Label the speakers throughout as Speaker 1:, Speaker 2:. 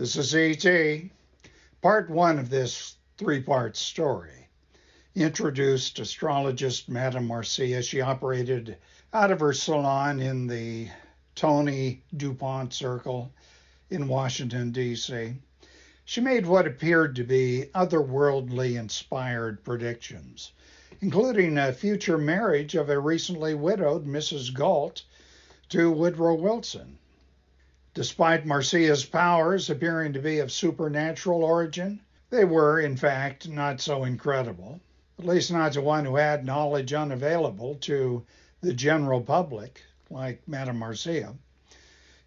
Speaker 1: This is E.T. Part 1 of this three-part story introduced astrologist Madame Marcia. She operated out of her salon in the Tony DuPont Circle in Washington, D.C. She made what appeared to be otherworldly inspired predictions, including a future marriage of a recently widowed Mrs. Galt to Woodrow Wilson. Despite Marcia's powers appearing to be of supernatural origin, they were, in fact, not so incredible, at least not to one who had knowledge unavailable to the general public, like Madame Marcia.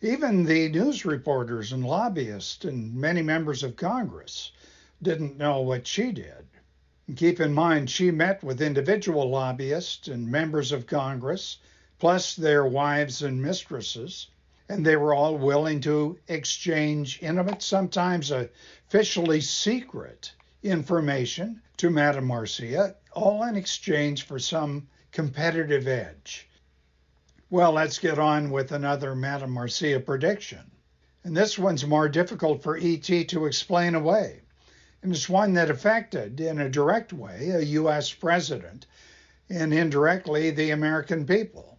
Speaker 1: Even the news reporters and lobbyists and many members of Congress didn't know what she did. And keep in mind, she met with individual lobbyists and members of Congress, plus their wives and mistresses, and they were all willing to exchange intimate, sometimes officially secret information to Madame Marcia, all in exchange for some competitive edge. Well, let's get on with another Madame Marcia prediction. And this one's more difficult for E.T. to explain away. And it's one that affected, in a direct way, a U.S. president and indirectly the American people.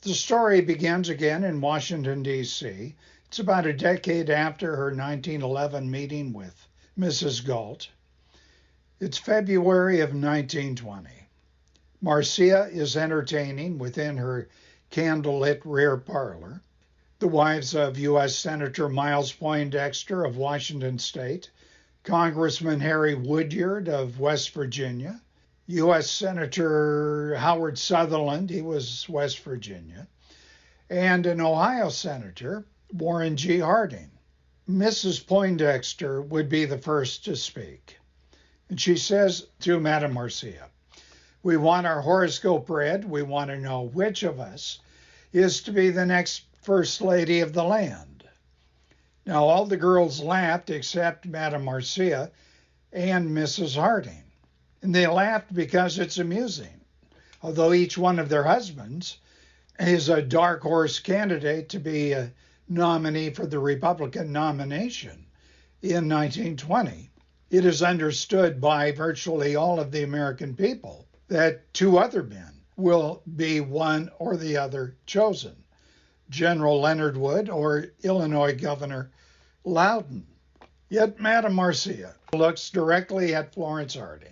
Speaker 1: The story begins again in Washington, D.C. It's about a decade after her 1911 meeting with Mrs. Galt. It's February of 1920. Marcia is entertaining within her candlelit rear parlor the wives of U.S. Senator Miles Poindexter of Washington State, Congressman Harry Woodyard of West Virginia, U.S. Senator Howard Sutherland, he was West Virginia, and an Ohio Senator, Warren G. Harding. Mrs. Poindexter would be the first to speak. And she says to Madame Marcia, "We want our horoscope read. We want to know which of us is to be the next First Lady of the land." Now, all the girls laughed except Madame Marcia and Mrs. Harding. And they laughed because it's amusing, although each one of their husbands is a dark horse candidate to be a nominee for the Republican nomination in 1920. It is understood by virtually all of the American people that two other men will be one or the other chosen, General Leonard Wood or Illinois Governor Loudon. Yet Madame Marcia looks directly at Florence Harding.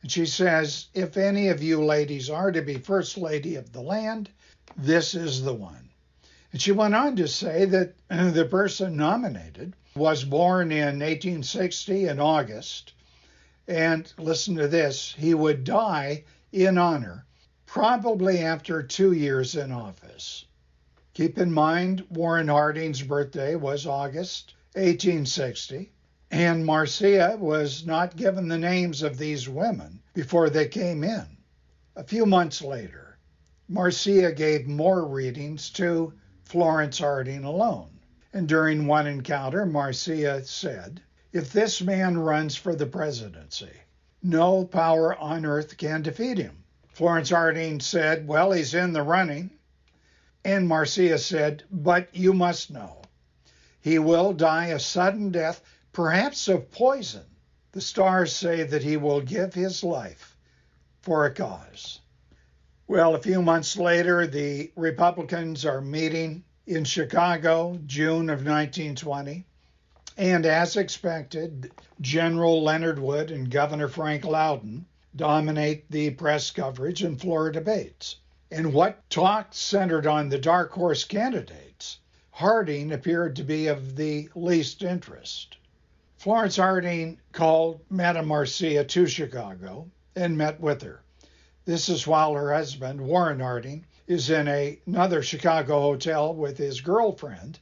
Speaker 1: And she says, "If any of you ladies are to be First Lady of the land, this is the one." And she went on to say that the person nominated was born in 1860 in August. And listen to this, he would die in honor, probably after 2 years in office. Keep in mind, Warren Harding's birthday was August 1860. And Marcia was not given the names of these women before they came in. A few months later, Marcia gave more readings to Florence Harding alone. And during one encounter, Marcia said, "If this man runs for the presidency, no power on earth can defeat him." Florence Harding said, "Well, he's in the running." And Marcia said, "But you must know, he will die a sudden death, perhaps of poison. The stars say that he will give his life for a cause." Well, a few months later, the Republicans are meeting in Chicago, June of 1920. And as expected, General Leonard Wood and Governor Frank Loudon dominate the press coverage and floor debates. And what talk centered on the dark horse candidates, Harding appeared to be of the least interest. Florence Harding called Madame Marcia to Chicago and met with her. This is while her husband, Warren Harding, is in another Chicago hotel with his girlfriend,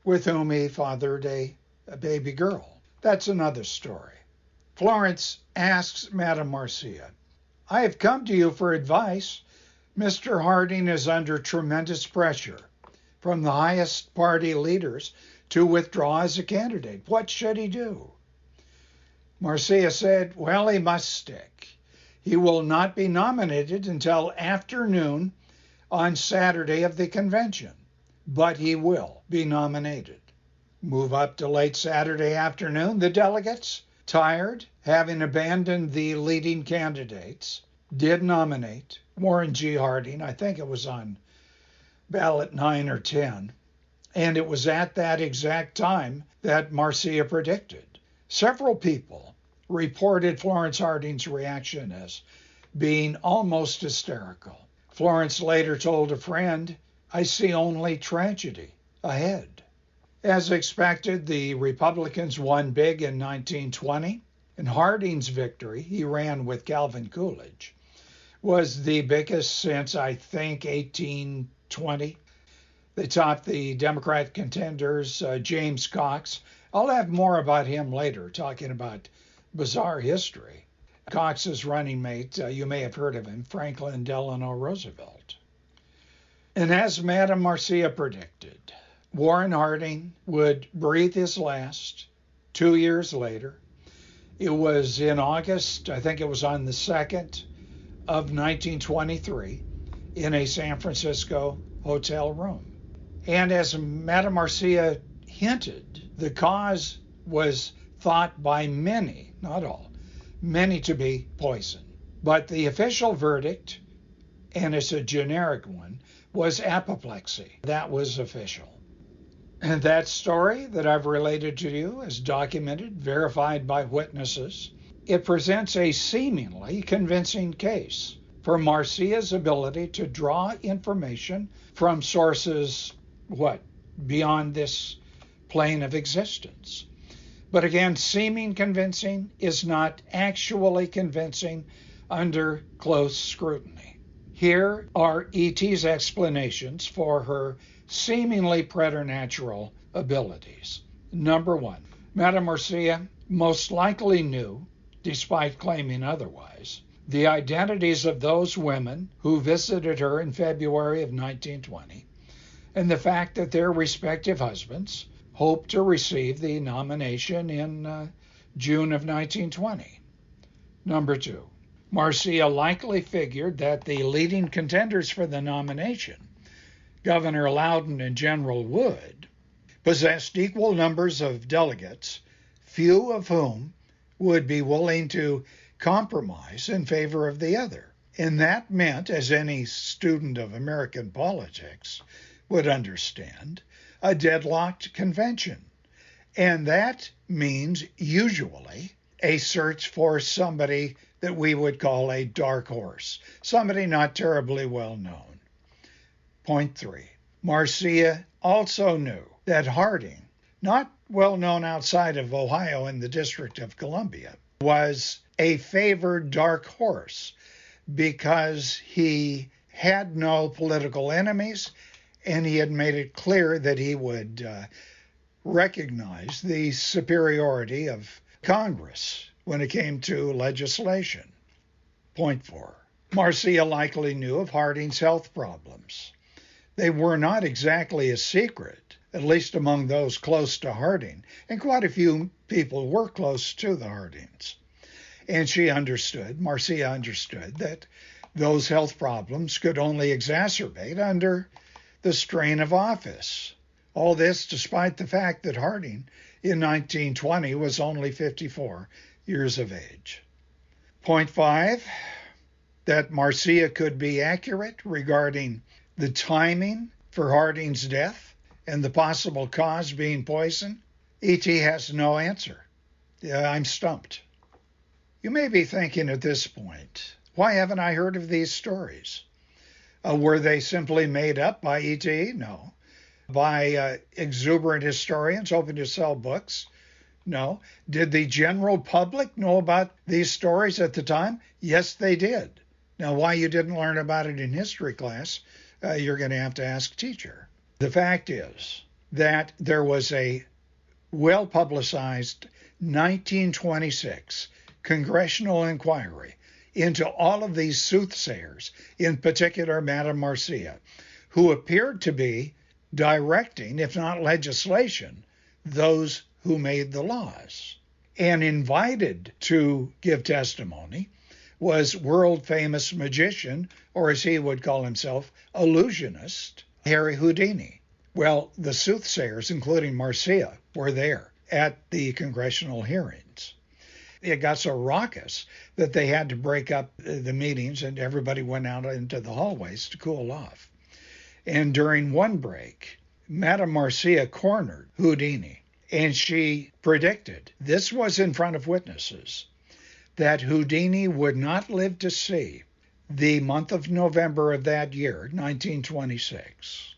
Speaker 1: with whom he fathered a baby girl. That's another story. Florence asks Madame Marcia, "I have come to you for advice. Mr. Harding is under tremendous pressure from the highest party leaders to withdraw as a candidate. What should he do?" Marcia said, "Well, he must stick. He will not be nominated until afternoon on Saturday of the convention, but he will be nominated." Move up to late Saturday afternoon. The delegates, tired, having abandoned the leading candidates, did nominate Warren G. Harding. I think it was on ballot 9 or 10. And it was at that exact time that Marcia predicted. Several people reported Florence Harding's reaction as being almost hysterical. Florence later told a friend, "I see only tragedy ahead." As expected, the Republicans won big in 1920, and Harding's victory, he ran with Calvin Coolidge, was the biggest since, I think, 1820. They topped the Democrat contenders, James Cox. I'll have more about him later, talking about bizarre history. Cox's running mate, you may have heard of him, Franklin Delano Roosevelt. And as Madame Marcia predicted, Warren Harding would breathe his last 2 years later. It was in August, I think it was on the 2nd of 1923, in a San Francisco hotel room. And as Madame Marcia hinted, the cause was thought by many, not all, many to be poison. But the official verdict, and it's a generic one, was apoplexy. That was official. And that story that I've related to you is documented, verified by witnesses. It presents a seemingly convincing case for Marcia's ability to draw information from sources, beyond this plane of existence. But again, seeming convincing is not actually convincing under close scrutiny. Here are E.T.'s explanations for her seemingly preternatural abilities. Number one, Madame Marcia most likely knew, despite claiming otherwise, the identities of those women who visited her in February of 1920, and the fact that their respective husbands hoped to receive the nomination in June of 1920. Number two, Marcia likely figured that the leading contenders for the nomination, Governor Loudon and General Wood, possessed equal numbers of delegates, few of whom would be willing to compromise in favor of the other. And that meant, as any student of American politics would understand, a deadlocked convention. And that means usually a search for somebody that we would call a dark horse, somebody not terribly well known. Point three, Marcia also knew that Harding, not well known outside of Ohio in the District of Columbia, was a favored dark horse because he had no political enemies and he had made it clear that he would recognize the superiority of Congress when it came to legislation. Point four, Marcia likely knew of Harding's health problems. They were not exactly a secret, at least among those close to Harding, and quite a few people were close to the Hardings. And Marcia understood that those health problems could only exacerbate under the strain of office. All this despite the fact that Harding in 1920 was only 54 years of age. Point five, that Marcia could be accurate regarding the timing for Harding's death and the possible cause being poison. E.T. has no answer. I'm stumped. You may be thinking at this point, why haven't I heard of these stories? Were they simply made up by E.T.? No. By exuberant historians hoping to sell books? No. Did the general public know about these stories at the time? Yes, they did. Now, why you didn't learn about it in history class, you're going to have to ask teacher. The fact is that there was a well-publicized 1926 congressional inquiry into all of these soothsayers, in particular Madame Marcia, who appeared to be directing, if not legislation, those who made the laws. And invited to give testimony was world-famous magician, or as he would call himself, illusionist, Harry Houdini. Well, the soothsayers, including Marcia, were there at the congressional hearings. It got so raucous that they had to break up the meetings and everybody went out into the hallways to cool off. And during one break, Madame Marcia cornered Houdini, and she predicted, this was in front of witnesses, that Houdini would not live to see the month of November of that year, 1926.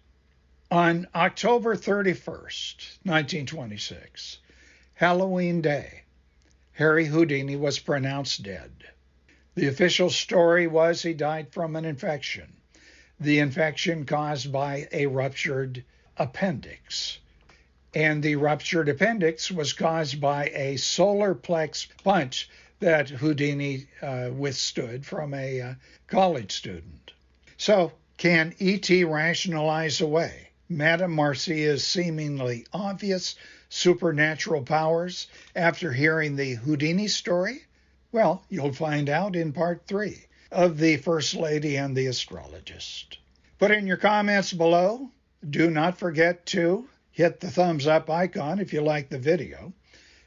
Speaker 1: On October 31st, 1926, Halloween Day, Harry Houdini was pronounced dead. The official story was he died from an infection, the infection caused by a ruptured appendix. And the ruptured appendix was caused by a solar plex punch that Houdini withstood from a college student. So, can E.T. rationalize away Madame Marcia's seemingly obvious supernatural powers after hearing the Houdini story? Well, you'll find out in part 3 of The First Lady and the Astrologist. Put in your comments below. Do not forget to hit the thumbs up icon if you like the video,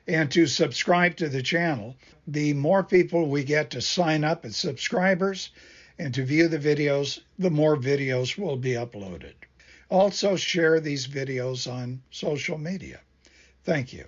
Speaker 1: and to subscribe to the channel. The more people we get to sign up as subscribers and to view the videos, the more videos will be uploaded. Also share these videos on social media. Thank you.